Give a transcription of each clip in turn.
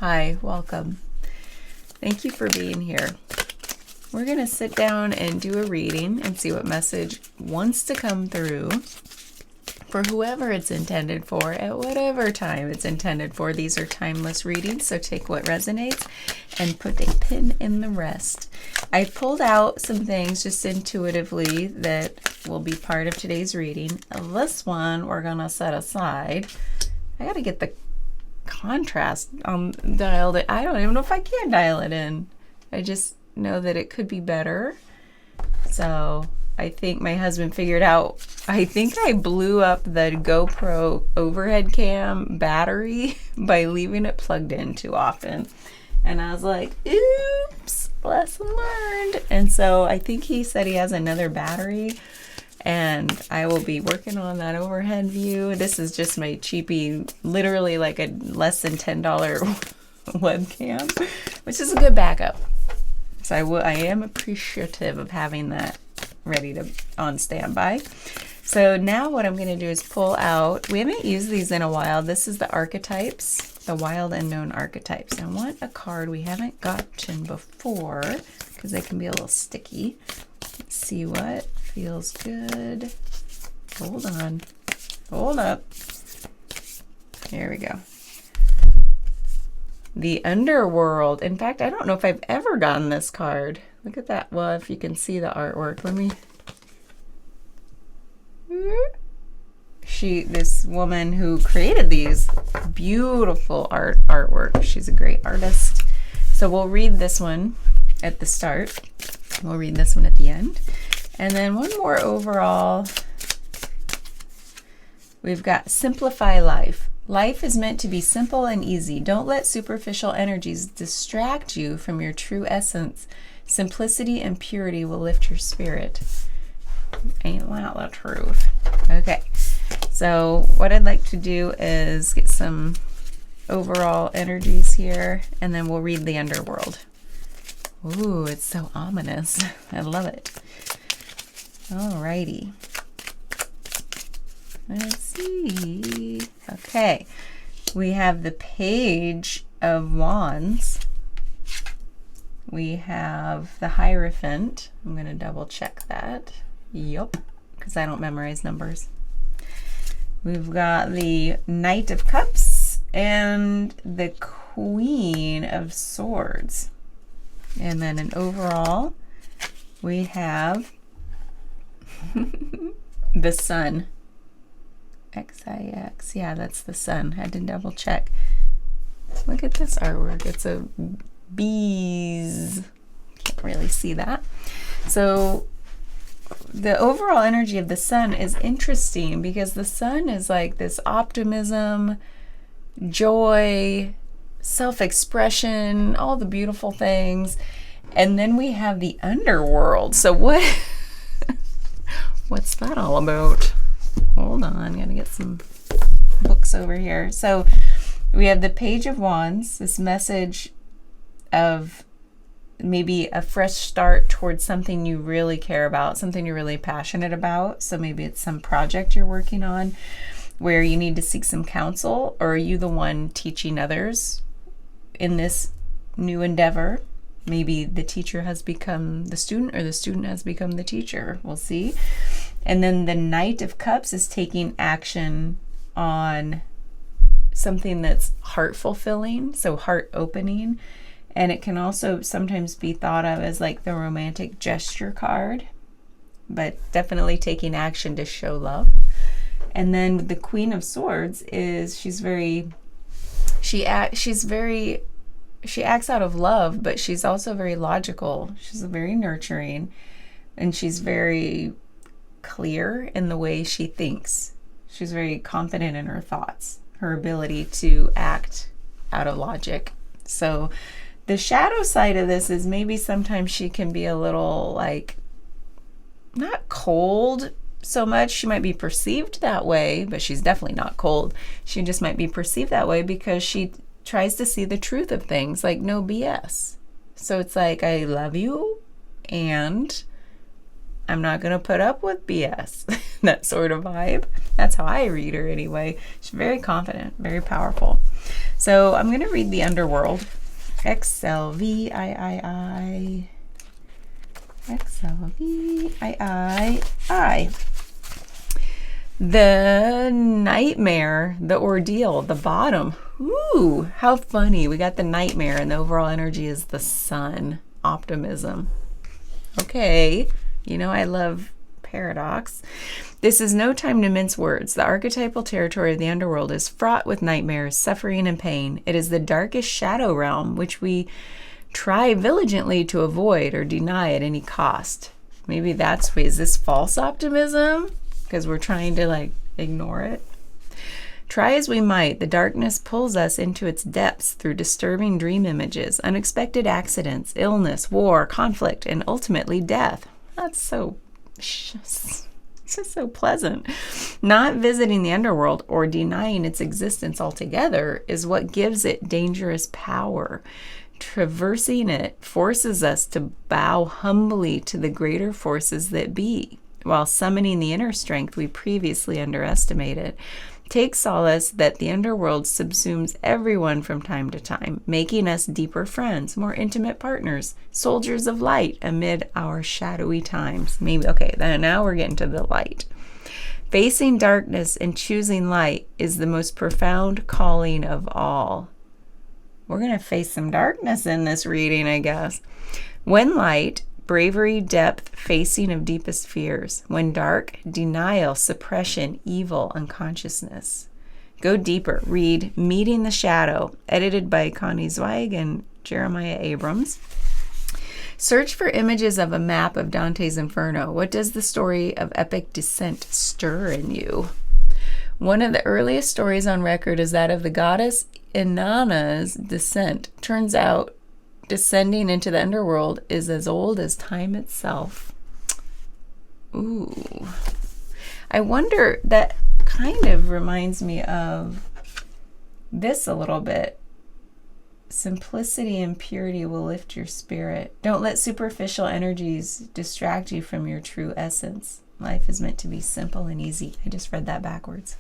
Hi, welcome. Thank you for being here. We're going to sit down and do a reading and see what message wants to come through for whoever it's intended for at whatever time it's intended for. These are timeless readings, so take what resonates and put a pin in the rest. I pulled out some things just intuitively that will be part of today's reading. This one we're going to set aside. I got to get the contrast dialed in. I don't even know if I can dial it in. I just know that it could be better. So I think my husband figured out, I think I blew up the GoPro overhead cam battery by leaving it plugged in too often. And I was like, oops, lesson learned. And so I think he said he has another battery, and I will be working on that overhead view. This is just my cheapy, literally like a less than $10 webcam, which is a good backup. So I am appreciative of having that ready to on standby. So now what I'm going to do is pull out, we haven't used these in a while. This is the archetypes, the wild unknown archetypes. I want a card we haven't gotten before because they can be a little sticky. Let's see what feels good. Hold on. Hold up. Here we go. The Underworld. In fact, I don't know if I've ever gotten this card. Look at that. Well, if you can see the artwork, let me. This woman who created these beautiful artwork. She's a great artist. So we'll read this one at the start. We'll read this one at the end. And then one more overall. We've got Simplify Life. Life is meant to be simple and easy. Don't let superficial energies distract you from your true essence. Simplicity and purity will lift your spirit. Ain't that the truth? Okay, so what I'd like to do is get some overall energies here, and then we'll read the Underworld. Ooh, it's so ominous. I love it. Alrighty. Let's see. Okay, we have the Page of Wands. We have the Hierophant. I'm going to double check that. Yup, because I don't memorize numbers. We've got the Knight of Cups and the Queen of Swords. And then an overall, we have the Sun. XIX. Yeah, that's the Sun. I had to double check. Look at this artwork. It's a bees. Can't really see that. So the overall energy of the Sun is interesting because the Sun is like this optimism, joy, self-expression, all the beautiful things. And then we have the Underworld. So what's that all about? Hold on, gotta get some books over here. So we have the Page of Wands, this message of maybe a fresh start towards something you really care about, something you're really passionate about. So maybe it's some project you're working on where you need to seek some counsel, or are you the one teaching others in this new endeavor? Maybe the teacher has become the student, or the student has become the teacher. We'll see. And then the Knight of Cups is taking action on something that's heart fulfilling, so heart opening. And it can also sometimes be thought of as like the romantic gesture card, but definitely taking action to show love. And then the Queen of Swords is she acts out of love, but she's also very logical. She's very nurturing, and she's very clear in the way she thinks. She's very confident in her thoughts, her ability to act out of logic. So the shadow side of this is maybe sometimes she can be a little like, not cold so much. She might be perceived that way, but she's definitely not cold. She just might be perceived that way because she tries to see the truth of things, like no BS. So it's like, I love you and I'm not going to put up with BS. That sort of vibe. That's how I read her anyway. She's very confident, very powerful. So I'm going to read the underworld. XLVIII. XLVIII. The nightmare, the ordeal, the bottom. Ooh, how funny. We got the nightmare, and the overall energy is the sun. Optimism. Okay. You know, I love paradox. This is no time to mince words. The archetypal territory of the underworld is fraught with nightmares, suffering, and pain. It is the darkest shadow realm, which we try vigilantly to avoid or deny at any cost. Maybe is this false optimism? Because we're trying to like ignore it. Try as we might, the darkness pulls us into its depths through disturbing dream images, unexpected accidents, illness, war, conflict, and ultimately death. That's so pleasant. Not visiting the underworld or denying its existence altogether is what gives it dangerous power. Traversing it forces us to bow humbly to the greater forces that be, while summoning the inner strength we previously underestimated. Take solace that the underworld subsumes everyone from time to time, making us deeper friends, more intimate partners, soldiers of light amid our shadowy times. Then now we're getting to the light. Facing darkness and choosing light is the most profound calling of all. We're going to face some darkness in this reading, I guess. When light, bravery, depth, facing of deepest fears. When dark, denial, suppression, evil, unconsciousness. Go deeper. Read Meeting the Shadow, edited by Connie Zweig and Jeremiah Abrams. Search for images of a map of Dante's Inferno. What does the story of epic descent stir in you? One of the earliest stories on record is that of the goddess Inanna's descent. Turns out descending into the underworld is as old as time itself. Ooh. I wonder, that kind of reminds me of this a little bit. Simplicity and purity will lift your spirit. Don't let superficial energies distract you from your true essence. Life is meant to be simple and easy. I just read that backwards.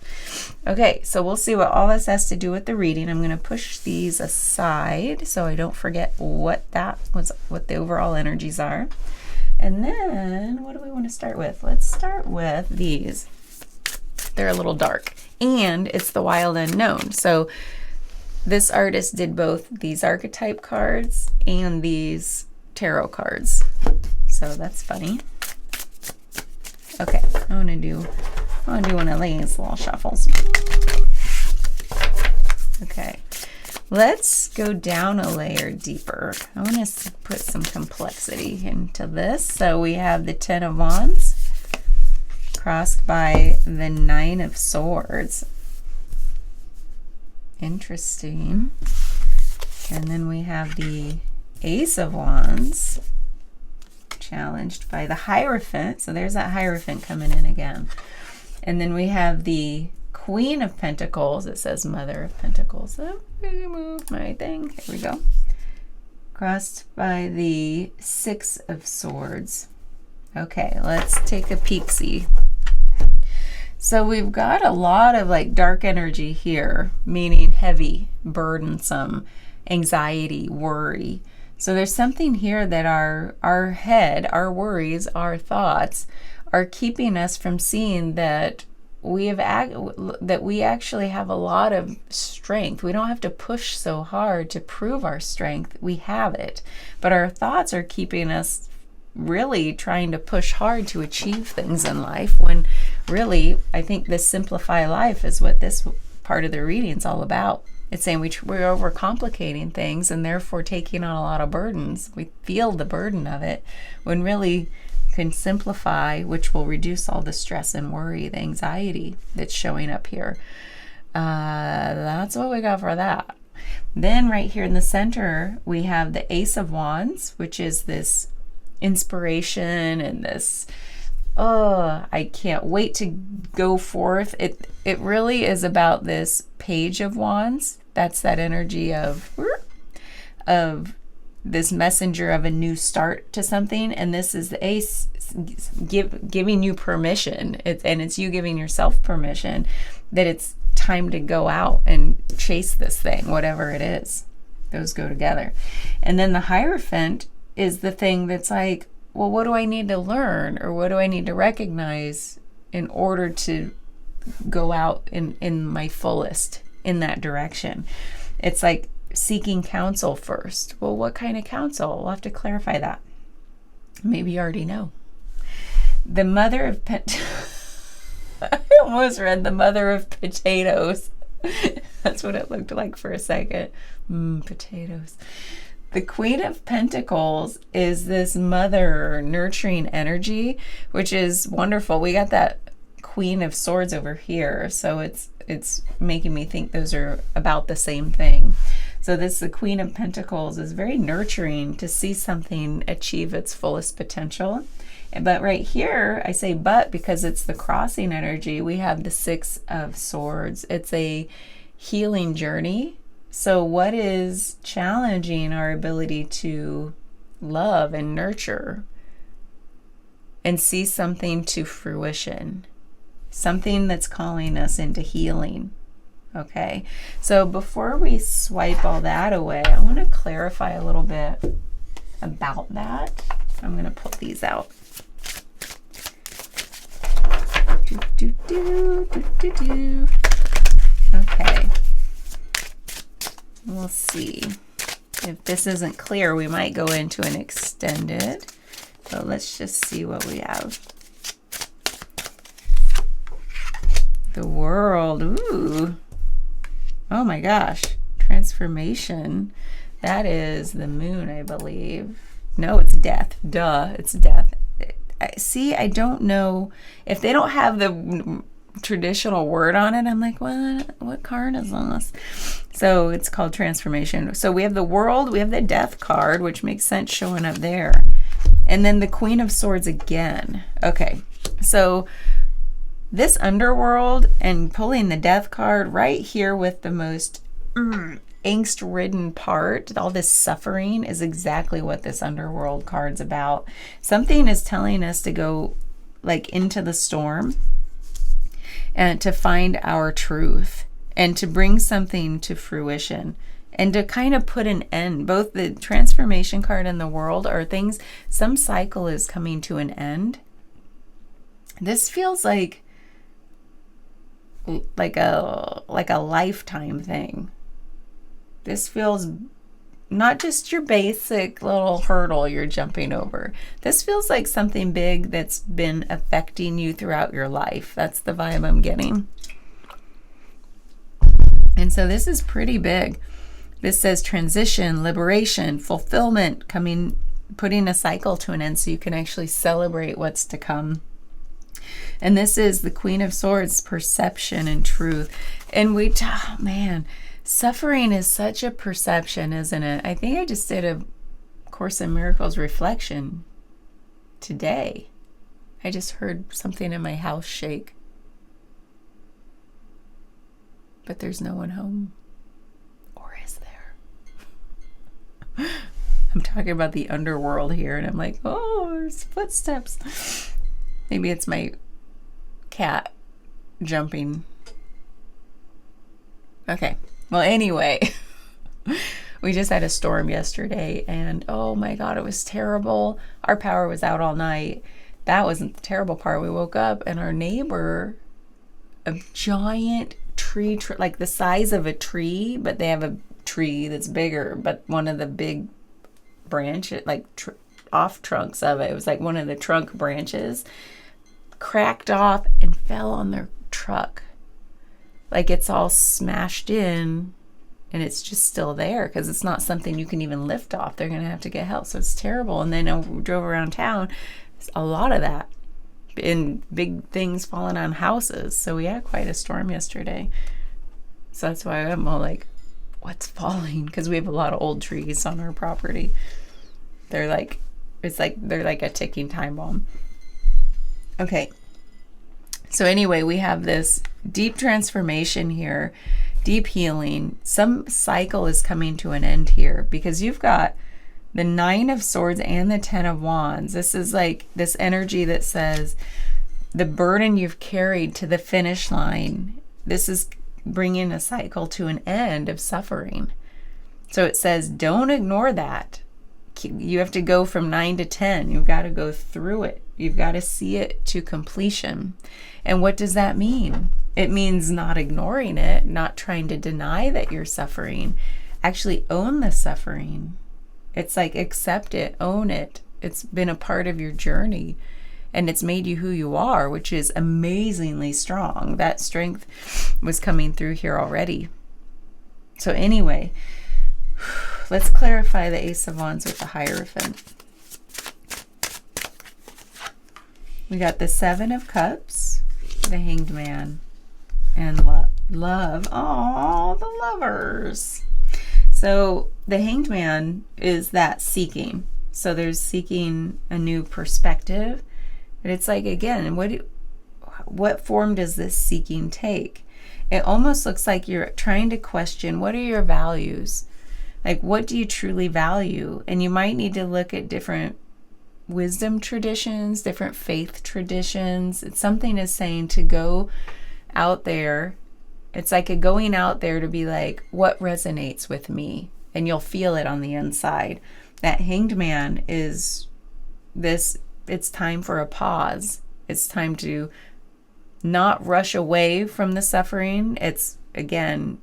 Okay, so we'll see what all this has to do with the reading. I'm going to push these aside so I don't forget what the overall energies are. And then, what do we want to start with? Let's start with these. They're a little dark. And it's the wild unknown. So this artist did both these archetype cards and these tarot cards. So that's funny. Okay, I want to do one of these little shuffles. Okay, let's go down a layer deeper. I want to put some complexity into this. So we have the Ten of Wands crossed by the Nine of Swords. Interesting. And then we have the Ace of Wands challenged by the Hierophant. So there's that Hierophant coming in again. And then we have the Queen of Pentacles. It says Mother of Pentacles. So I'm gonna move my thing. Here we go. Crossed by the Six of Swords. Okay, let's take a peek-see. So we've got a lot of like dark energy here, meaning heavy, burdensome, anxiety, worry. So there's something here that our head, our worries, our thoughts are keeping us from seeing that we actually have a lot of strength. We don't have to push so hard to prove our strength. We have it. But our thoughts are keeping us really trying to push hard to achieve things in life, when really I think this Simplify Life is what this part of the reading is all about. It's saying we're overcomplicating things and therefore taking on a lot of burdens. We feel the burden of it, when really can simplify, which will reduce all the stress and worry, the anxiety that's showing up here. That's what we got for that. Then right here in the center, we have the Ace of Wands, which is this inspiration and this, I can't wait to go forth. It really is about this Page of Wands. That's that energy of this messenger of a new start to something. And this is the Ace giving you permission. It's you giving yourself permission that it's time to go out and chase this thing, whatever it is. Those go together. And then the Hierophant is the thing that's like, well, what do I need to learn, or what do I need to recognize in order to go out in my fullest in that direction? It's like seeking counsel first. Well, what kind of counsel? We'll have to clarify that. Maybe you already know. The Mother of I almost read the Mother of Potatoes. That's what it looked like for a second. Potatoes. The Queen of Pentacles is this mother nurturing energy, which is wonderful. We got that Queen of Swords over here, so it's making me think those are about the same thing. So the Queen of Pentacles is very nurturing to see something achieve its fullest potential. But right here, I say but because it's the crossing energy, we have the Six of Swords. It's a healing journey. So what is challenging our ability to love and nurture and see something to fruition? Something that's calling us into healing. Okay, so before we swipe all that away, I want to clarify a little bit about that. I'm going to pull these out. Okay. We'll see. If this isn't clear, we might go into an extended. So let's just see what we have. The World. Ooh. Oh my gosh. Transformation. That is the Moon, I believe. No, it's Death. Duh, it's Death. See, I don't know if they don't have the traditional word on it. I'm like, what card is this? So it's called Transformation. So we have the World, we have the Death card, which makes sense showing up there. And then the Queen of Swords again. Okay, so this underworld and pulling the Death card right here with the most angst-ridden part, all this suffering, is exactly what this underworld card's about. Something is telling us to go like into the storm and to find our truth and to bring something to fruition and to kind of put an end. Both the Transformation card and the World are things, some cycle is coming to an end. This feels like a lifetime thing. This feels not just your basic little hurdle you're jumping over. This feels like something big that's been affecting you throughout your life. That's the vibe I'm getting. And so this is pretty big. This says transition, liberation, fulfillment, putting a cycle to an end so you can actually celebrate what's to come. And this is the Queen of Swords, perception and truth. And man, suffering is such a perception, isn't it? I think I just did a Course in Miracles reflection today. I just heard something in my house shake. But there's no one home. Or is there? I'm talking about the underworld here, and I'm like, oh, there's footsteps. Maybe it's my cat jumping. Okay. Well, anyway, we just had a storm yesterday, and oh my God, it was terrible. Our power was out all night. That wasn't the terrible part. We woke up, and our neighbor, a giant tree, like the size of a tree, but they have a tree that's bigger, but one of the big branches, like off trunks of it was like one of the trunk branches, cracked off and fell on their truck. Like it's all smashed in and it's just still there because it's not something you can even lift off. They're going to have to get help. So it's terrible. And then we drove around town. There's a lot of that. And big things falling on houses. So we had quite a storm yesterday. So that's why I'm all like, what's falling? Because we have a lot of old trees on our property. They're like a ticking time bomb. Okay. So anyway, we have this deep transformation here, deep healing. Some cycle is coming to an end here because you've got the Nine of Swords and the Ten of Wands. This is like this energy that says the burden you've carried to the finish line. This is bringing a cycle to an end of suffering. So it says, don't ignore that. You have to go from 9 to 10. You've got to go through it. You've got to see it to completion. And what does that mean? It means not ignoring it, not trying to deny that you're suffering. Actually own the suffering. It's like accept it, own it. It's been a part of your journey, and it's made you who you are, which is amazingly strong. That strength was coming through here already. So anyway, let's clarify the Ace of Wands with the Hierophant. We got the Seven of Cups, the Hanged Man, and love. Oh, the lovers. So the Hanged Man is that seeking. So there's seeking a new perspective. But it's like, again, what form does this seeking take? It almost looks like you're trying to question, what are your values? Like, what do you truly value? And you might need to look at different wisdom traditions, different faith traditions. It's something is saying to go out there. It's like a going out there to be like, what resonates with me? And you'll feel it on the inside. That Hanged Man is this, it's time for a pause. It's time to not rush away from the suffering. It's, again,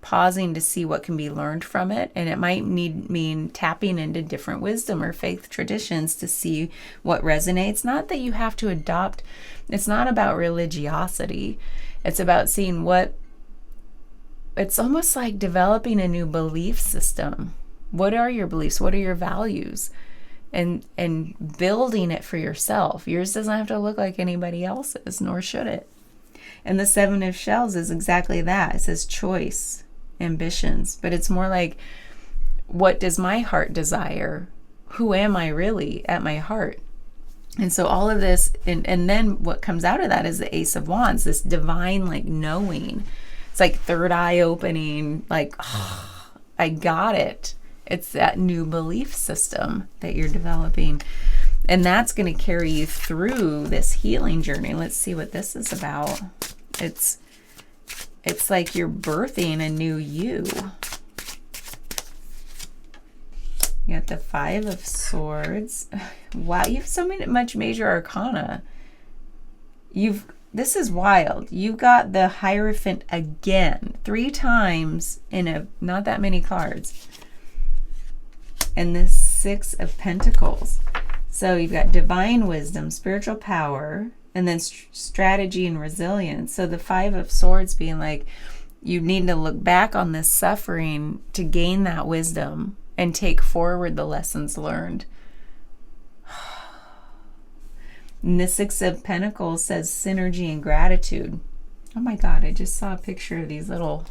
pausing to see what can be learned from it. And it might mean tapping into different wisdom or faith traditions to see what resonates. Not that you have to adopt, it's not about religiosity. It's about seeing what, it's almost like developing a new belief system. What are your beliefs? What are your values? And building it for yourself. Yours doesn't have to look like anybody else's, nor should it. And the Seven of Shells is exactly that. It says choice, ambitions, but it's more like, what does my heart desire? Who am I really at my heart? And so all of this, and then what comes out of that is the Ace of Wands, this divine, like, knowing. It's like third eye opening, like, oh, I got it. It's that new belief system that you're developing. And that's going to carry you through this healing journey. Let's see what this is about. It's like you're birthing a new you. You got the Five of Swords. Wow, you have so much major arcana. This is wild. You got the Hierophant again, 3 times in not that many cards. And the Six of Pentacles. So you've got divine wisdom, spiritual power, and then strategy and resilience. So the Five of Swords being like, you need to look back on this suffering to gain that wisdom and take forward the lessons learned. And the Six of Pentacles says synergy and gratitude. Oh my God, I just saw a picture of these little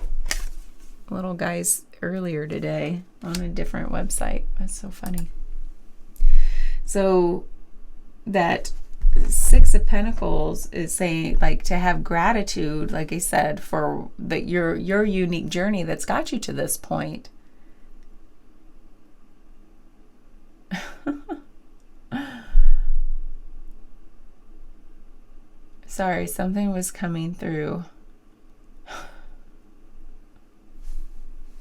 guys earlier today on a different website. That's so funny. So that Six of Pentacles is saying, like, to have gratitude, like I said, for your unique journey that's got you to this point. Sorry, something was coming through.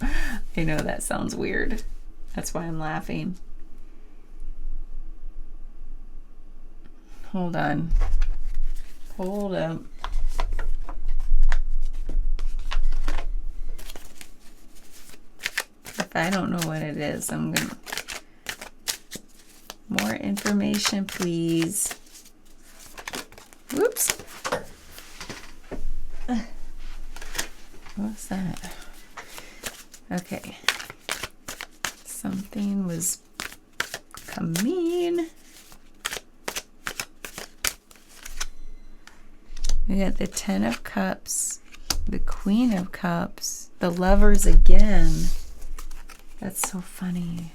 I know that sounds weird. That's why I'm laughing. Hold on. Hold up. If I don't know what it is, I'm gonna... More information, please. Whoops. What's that? Okay. Something was coming. We got the Ten of Cups, the Queen of Cups, the Lovers again. That's so funny.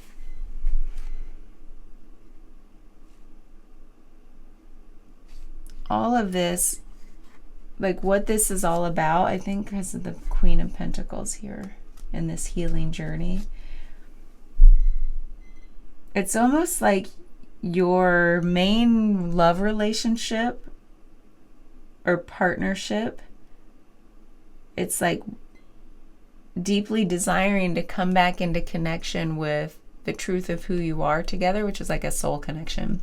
All of this, like what this is all about, I think because of the Queen of Pentacles here in this healing journey. It's almost like your main love relationship or partnership it's like deeply desiring to come back into connection with the truth of who you are together, which is like a soul connection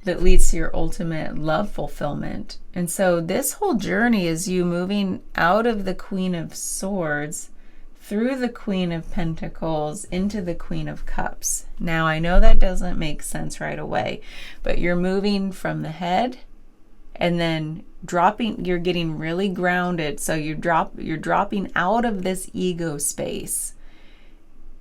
that leads to your ultimate love fulfillment. And so this whole journey is you moving out of the Queen of Swords through the Queen of Pentacles into the Queen of Cups. Now, I know that doesn't make sense right away, but you're moving from the head and then dropping, you're getting really grounded. So you're dropping out of this ego space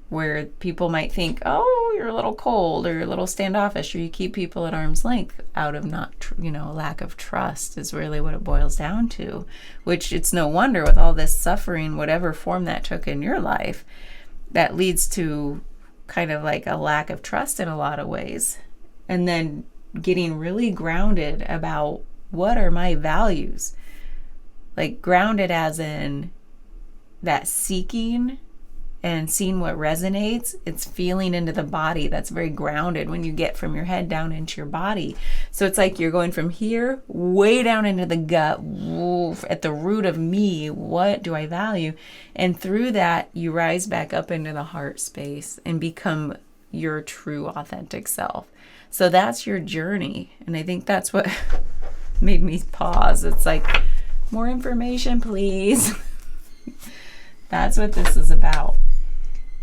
where people might think, oh, you're a little cold or you're a little standoffish, or you keep people at arm's length out of lack of trust is really what it boils down to, which it's no wonder with all this suffering, whatever form that took in your life, that leads to kind of like a lack of trust in a lot of ways. And then getting really grounded about what are my values, like grounded as in that seeking and seeing what resonates. It's feeling into the body. That's very grounded when you get from your head down into your body. So it's like you're going from here way down into the gut, at the root of me. What do I value? And through that, you rise back up into the heart space and become your true authentic self. So that's your journey. And I think that's what made me pause. It's like, more information, please. That's what this is about.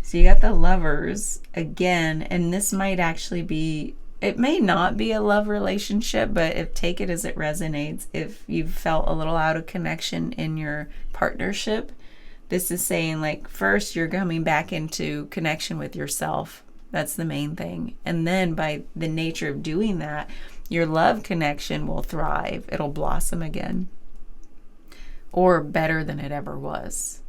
So you got the Lovers again, and this might actually be, it may not be a love relationship, but take it as it resonates. If you've felt a little out of connection in your partnership, this is saying like, first you're coming back into connection with yourself. That's the main thing. And then by the nature of doing that, your love connection will thrive. It'll blossom again, or better than it ever was.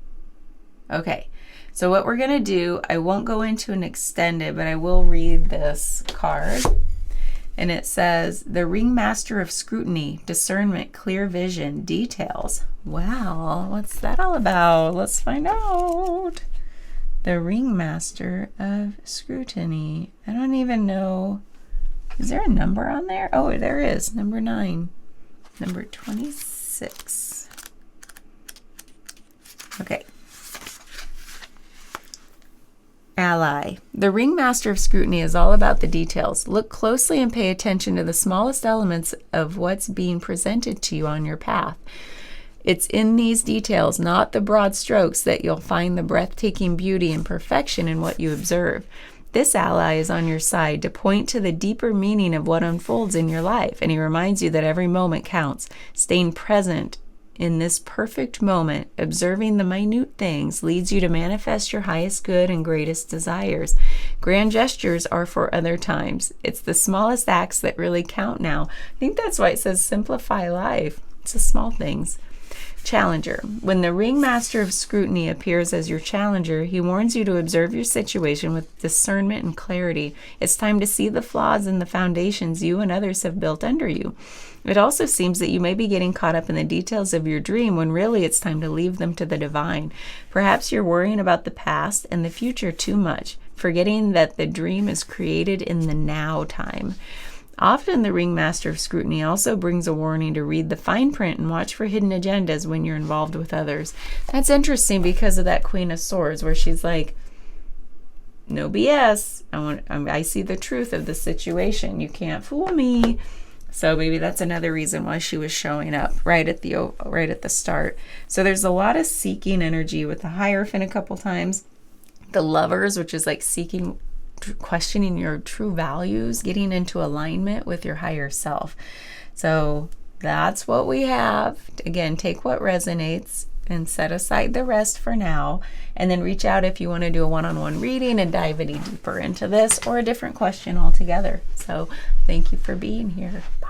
Okay, so what we're going to do, I won't go into an extended, but I will read this card. And it says, the Ringmaster of Scrutiny, Discernment, Clear Vision, Details. Wow, what's that all about? Let's find out. The Ringmaster of Scrutiny. I don't even know. Is there a number on there? Oh, there is. Number 9. Number 26. Okay. Ally. The Ringmaster of Scrutiny is all about the details. Look closely and pay attention to the smallest elements of what's being presented to you on your path. It's in these details, not the broad strokes, that you'll find the breathtaking beauty and perfection in what you observe. This ally is on your side to point to the deeper meaning of what unfolds in your life, and he reminds you that every moment counts. Staying present in this perfect moment, observing the minute things, leads you to manifest your highest good and greatest desires. Grand gestures are for other times. It's the smallest acts that really count now. I think that's why it says simplify life. It's the small things. Challenger. When the Ringmaster of Scrutiny appears as your challenger, he warns you to observe your situation with discernment and clarity. It's time to see the flaws in the foundations you and others have built under you. It also seems that you may be getting caught up in the details of your dream when really it's time to leave them to the divine. Perhaps you're worrying about the past and the future too much, forgetting that the dream is created in the now time. Often the Ringmaster of Scrutiny also brings a warning to read the fine print and watch for hidden agendas when you're involved with others. That's interesting because of that Queen of Swords, where she's like, no BS. I see the truth of the situation. You can't fool me. So maybe that's another reason why she was showing up right at the start. So there's a lot of seeking energy with the Hierophant a couple times. The Lovers, which is like seeking, questioning your true values, getting into alignment with your higher self. So that's what we have. Again, take what resonates and set aside the rest for now, and then reach out if you want to do a one-on-one reading and dive any deeper into this or a different question altogether. So thank you for being here. Bye.